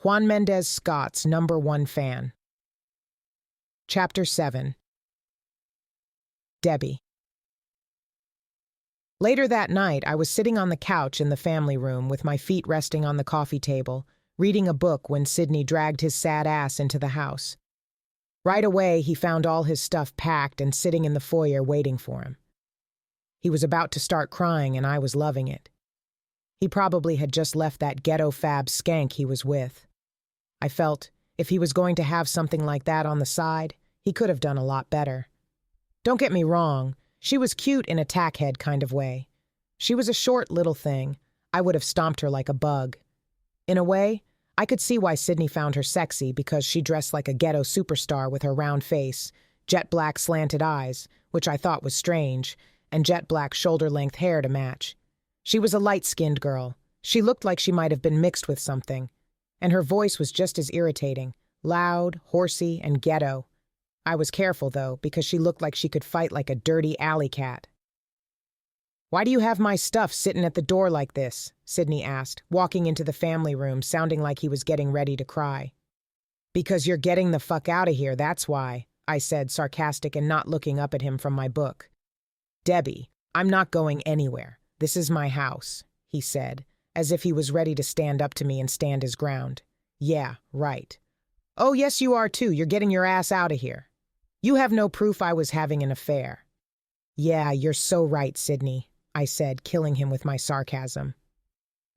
Juan Mendez Scott's #1 fan. Chapter 7. Debbie. Later that night, I was sitting on the couch in the family room with my feet resting on the coffee table, reading a book when Sidney dragged his sad ass into the house. Right away, he found all his stuff packed and sitting in the foyer waiting for him. He was about to start crying, and I was loving it. He probably had just left that ghetto fab skank he was with. I felt if he was going to have something like that on the side, he could have done a lot better. Don't get me wrong, she was cute in a tackhead kind of way. She was a short little thing. I would have stomped her like a bug. In a way, I could see why Sidney found her sexy, because she dressed like a ghetto superstar with her round face, jet black slanted eyes, which I thought was strange, and jet black shoulder-length hair to match. She was a light-skinned girl. She looked like she might have been mixed with something. And her voice was just as irritating, loud, horsey, and ghetto. I was careful, though, because she looked like she could fight like a dirty alley cat. "Why do you have my stuff sitting at the door like this?" Sidney asked, walking into the family room, sounding like he was getting ready to cry. "Because you're getting the fuck out of here, that's why," I said, sarcastic and not looking up at him from my book. "Debbie, I'm not going anywhere. This is my house," he said, as if he was ready to stand up to me and stand his ground. "Yeah, right. Oh, yes, you are too. You're getting your ass out of here. You have no proof I was having an affair." "Yeah, you're so right, Sidney," I said, killing him with my sarcasm.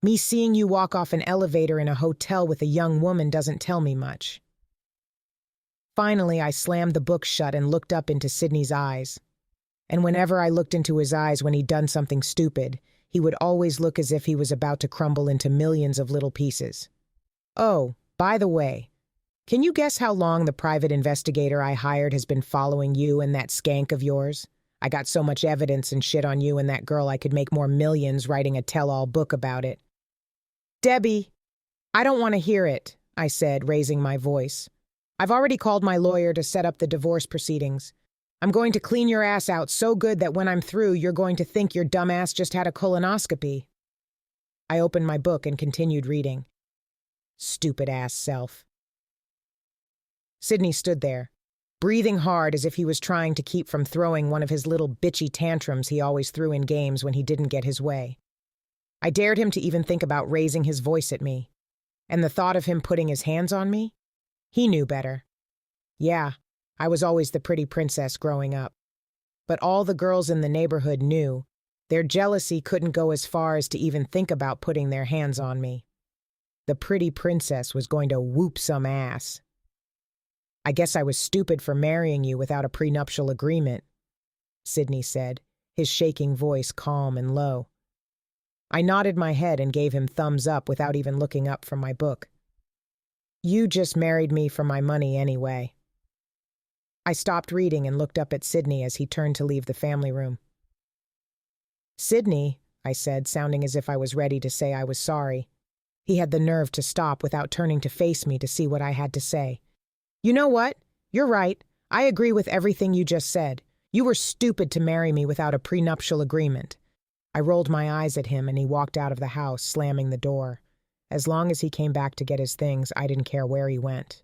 "Me seeing you walk off an elevator in a hotel with a young woman doesn't tell me much." Finally, I slammed the book shut and looked up into Sidney's eyes. And whenever I looked into his eyes when he'd done something stupid, he would always look as if he was about to crumble into millions of little pieces. "Oh, by the way, can you guess how long the private investigator I hired has been following you and that skank of yours? I got so much evidence and shit on you and that girl I could make more millions writing a tell-all book about it." "Debbie, I don't want to hear it," I said, raising my voice. "I've already called my lawyer to set up the divorce proceedings. I'm going to clean your ass out so good that when I'm through, you're going to think your dumbass just had a colonoscopy." I opened my book and continued reading. Stupid-ass self. Sidney stood there, breathing hard as if he was trying to keep from throwing one of his little bitchy tantrums he always threw in games when he didn't get his way. I dared him to even think about raising his voice at me. And the thought of him putting his hands on me? He knew better. Yeah, I was always the pretty princess growing up. But all the girls in the neighborhood knew. Their jealousy couldn't go as far as to even think about putting their hands on me. The pretty princess was going to whoop some ass. "I guess I was stupid for marrying you without a prenuptial agreement," Sidney said, his shaking voice calm and low. I nodded my head and gave him thumbs up without even looking up from my book. "You just married me for my money anyway." I stopped reading and looked up at Sidney as he turned to leave the family room. "Sidney," I said, sounding as if I was ready to say I was sorry. He had the nerve to stop without turning to face me to see what I had to say. "You know what? You're right. I agree with everything you just said. You were stupid to marry me without a prenuptial agreement." I rolled my eyes at him and he walked out of the house, slamming the door. As long as he came back to get his things, I didn't care where he went.